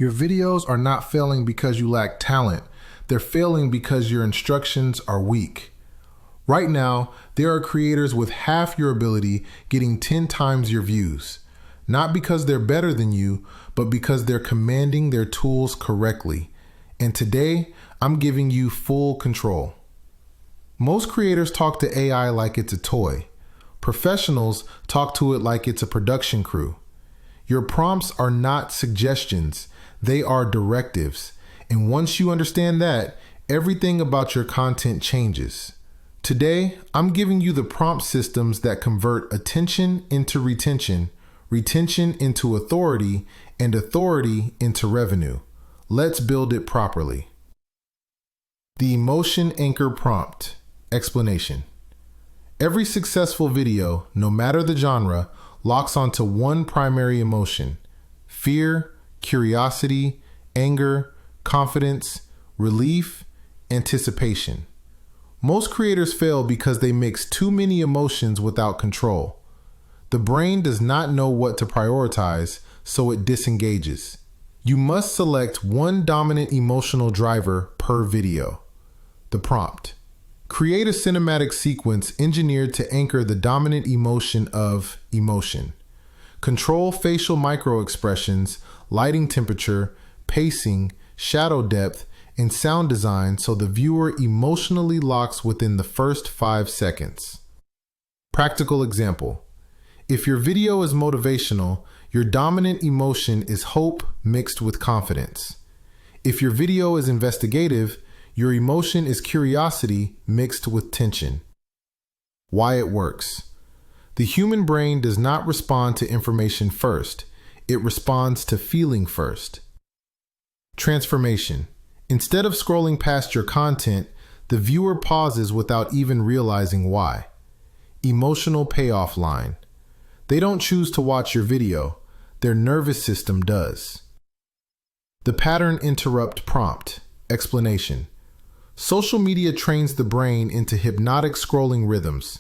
Your videos are not failing because you lack talent. They're failing because your instructions are weak. Right now, there are creators with half your ability getting 10 times your views. Not because they're better than you, but because they're commanding their tools correctly. And today, I'm giving you full control. Most creators talk to AI like it's a toy. Professionals talk to it like it's a production crew. Your prompts are not suggestions, they are directives. And once you understand that, everything about your content changes. Today, I'm giving you the prompt systems that convert attention into retention, retention into authority, and authority into revenue. Let's build it properly. The emotion anchor prompt. Explanation. Every successful video, no matter the genre, locks onto one primary emotion: fear, curiosity, anger, confidence, relief, anticipation. Most creators fail because they mix too many emotions without control. The brain does not know what to prioritize, so it disengages. You must select one dominant emotional driver per video. The prompt. Create a cinematic sequence engineered to anchor the dominant emotion of emotion. Control facial microexpressions, lighting temperature, pacing, shadow depth, and sound design so the viewer emotionally locks within the first 5 seconds. Practical example. If your video is motivational, your dominant emotion is hope mixed with confidence. If your video is investigative, your emotion is curiosity mixed with tension. Why it works. The human brain does not respond to information first. It responds to feeling first. Transformation. Instead of scrolling past your content, the viewer pauses without even realizing why. Emotional payoff line. They don't choose to watch your video. Their nervous system does. The pattern interrupt prompt. Explanation. Social media trains the brain into hypnotic scrolling rhythms.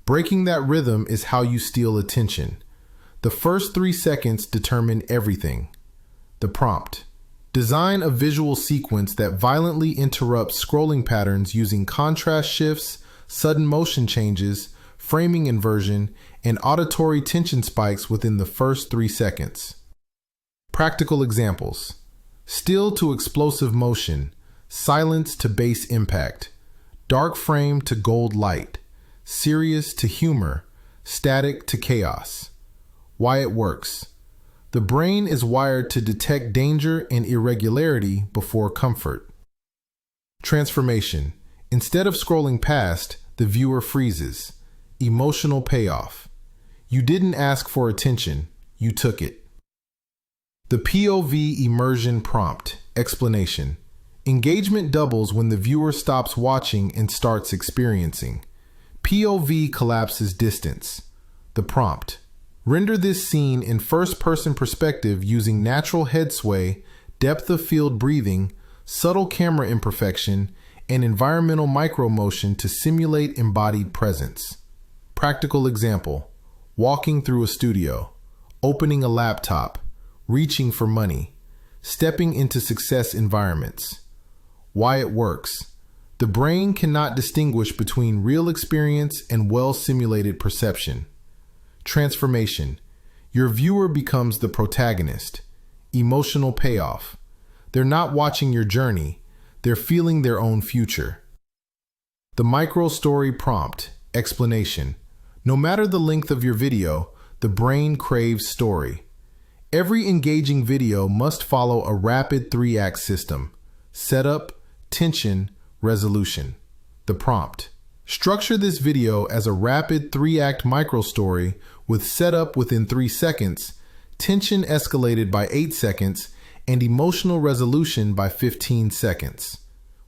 Breaking that rhythm is how you steal attention. The first 3 seconds determine everything. The prompt. Design a visual sequence that violently interrupts scrolling patterns using contrast shifts, sudden motion changes, framing inversion, and auditory tension spikes within the first 3 seconds. Practical examples. Still to explosive motion, silence to bass impact, dark frame to gold light, serious to humor, static to chaos. Why it works. The brain is wired to detect danger and irregularity before comfort. Transformation. Instead of scrolling past, the viewer freezes. Emotional payoff. You didn't ask for attention, you took it. The POV immersion prompt. Explanation. Engagement doubles when the viewer stops watching and starts experiencing. POV collapses distance. The prompt. Render this scene in first-person perspective using natural head sway, depth of field breathing, subtle camera imperfection, and environmental micromotion to simulate embodied presence. Practical example. Walking through a studio, opening a laptop, reaching for money, stepping into success environments. Why it works. The brain cannot distinguish between real experience and well-simulated perception. Transformation. Your viewer becomes the protagonist. Emotional payoff. They're not watching your journey. They're feeling their own future. The micro story prompt. Explanation. No matter the length of your video, the brain craves story. Every engaging video must follow a rapid 3-act system. Setup, tension, resolution. The prompt. Structure this video as a rapid 3-act microstory with setup within 3 seconds, tension escalated by 8 seconds, and emotional resolution by 15 seconds.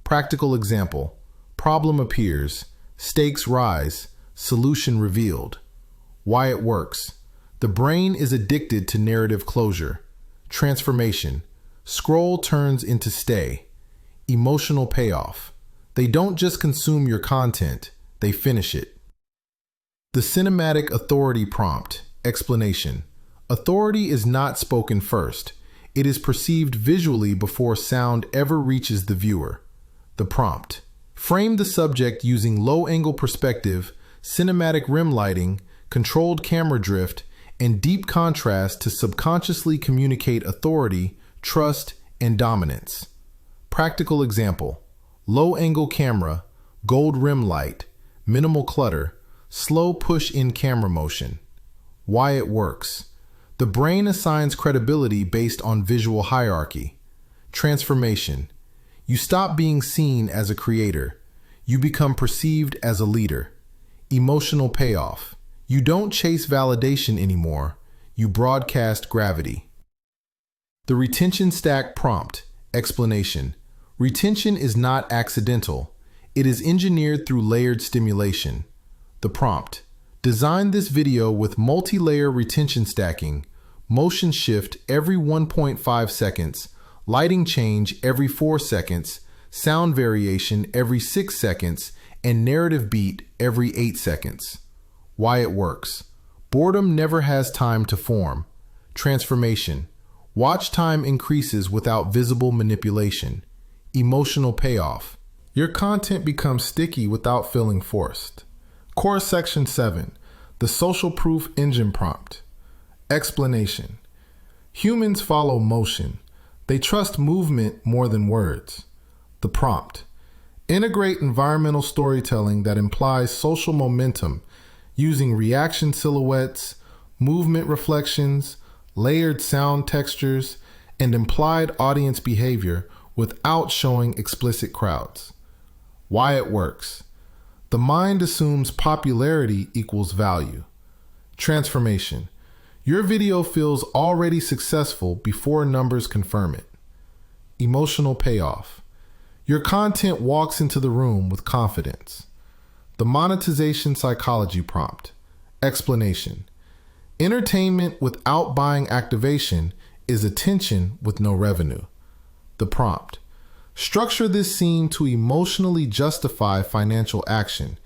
Practical example. Problem appears. Stakes rise. Solution revealed. Why it works. The brain is addicted to narrative closure. Transformation. Scroll turns into stay. Emotional payoff. They don't just consume your content, they finish it. The cinematic authority prompt. Explanation. Authority is not spoken first. It is perceived visually before sound ever reaches the viewer. The prompt. Frame the subject using low-angle perspective, cinematic rim lighting, controlled camera drift, and deep contrast to subconsciously communicate authority, trust, and dominance. Practical example. Low-angle camera, gold rim light, minimal clutter, slow push-in camera motion. Why it works. The brain assigns credibility based on visual hierarchy. Transformation. You stop being seen as a creator. You become perceived as a leader. Emotional payoff. You don't chase validation anymore. You broadcast gravity. The retention stack prompt. Explanation. Retention is not accidental. It is engineered through layered stimulation. The prompt. Design this video with multi-layer retention stacking, motion shift every 1.5 seconds, lighting change every 4 seconds, sound variation every 6 seconds, and narrative beat every 8 seconds. Why it works. Boredom never has time to form. Transformation. Watch time increases without visible manipulation. Emotional payoff. Your content becomes sticky without feeling forced. Core Section 7. The Social Proof Engine Prompt. Explanation. Humans follow motion. They trust movement more than words. The prompt. Integrate environmental storytelling that implies social momentum using reaction silhouettes, movement reflections, layered sound textures, and implied audience behavior without showing explicit crowds. Why it works. The mind assumes popularity equals value. Transformation. Your video feels already successful before numbers confirm it. Emotional payoff. Your content walks into the room with confidence. The monetization psychology prompt. Explanation. Entertainment without buying activation is attention with no revenue. The prompt. Structure this scene to emotionally justify financial action,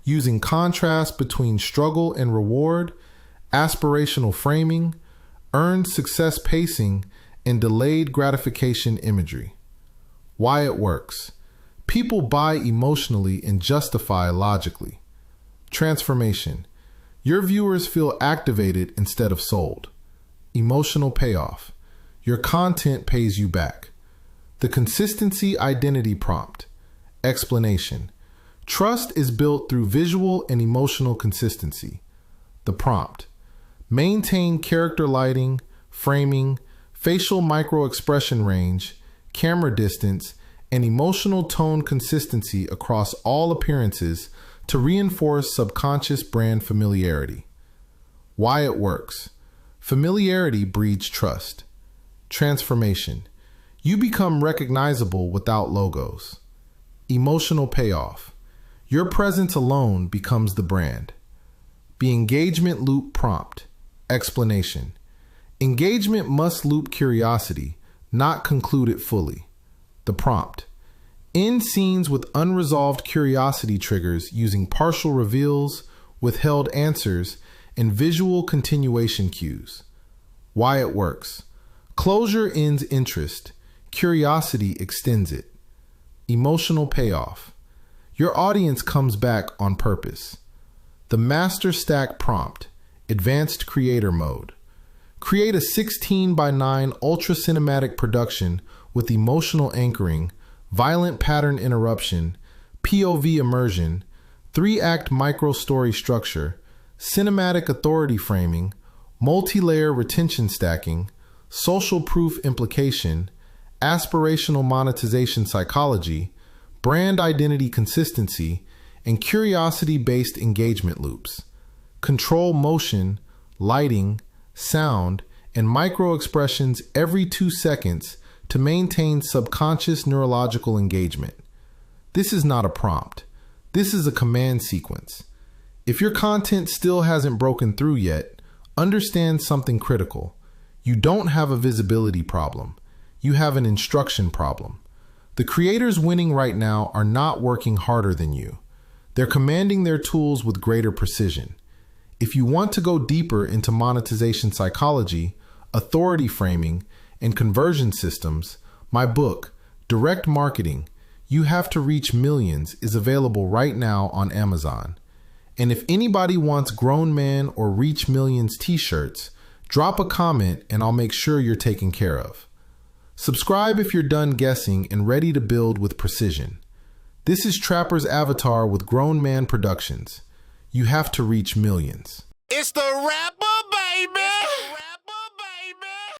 using contrast between struggle and reward, aspirational framing, earned success pacing, and delayed gratification imagery. Why it works. People buy emotionally and justify logically. Transformation. Your viewers feel activated instead of sold. Emotional payoff. Your content pays you back. The consistency identity prompt. Explanation. Trust is built through visual and emotional consistency. The prompt. Maintain character lighting, framing, facial micro-expression range, camera distance, and emotional tone consistency across all appearances to reinforce subconscious brand familiarity. Why it works. Familiarity breeds trust. Transformation. You become recognizable without logos. Emotional payoff. Your presence alone becomes the brand. The engagement loop prompt. Explanation. Engagement must loop curiosity, not conclude it fully. The prompt. End scenes with unresolved curiosity triggers using partial reveals, withheld answers, and visual continuation cues. Why it works. Closure ends interest. Curiosity extends it. Emotional payoff. Your audience comes back on purpose. The master stack prompt. Advanced creator mode. Create a 16:9 ultra cinematic production with emotional anchoring, violent pattern interruption, POV immersion, 3-act micro story structure, cinematic authority framing, multi-layer retention stacking, social proof implication, aspirational monetization psychology, brand identity consistency, and curiosity-based engagement loops. Control motion, lighting, sound, and micro expressions every 2 seconds to maintain subconscious neurological engagement. This is not a prompt. This is a command sequence. If your content still hasn't broken through yet, understand something critical. You don't have a visibility problem. You have an instruction problem. The creators winning right now are not working harder than you. They're commanding their tools with greater precision. If you want to go deeper into monetization psychology, authority framing, and conversion systems, my book, Direct Marketing, You Have to Reach Millions, is available right now on Amazon. And if anybody wants Grown Man or Reach Millions t-shirts, drop a comment and I'll make sure you're taken care of. Subscribe if you're done guessing and ready to build with precision. This is Trapper's Avatar with Grown Man Productions. You have to reach millions. It's the rapper, baby!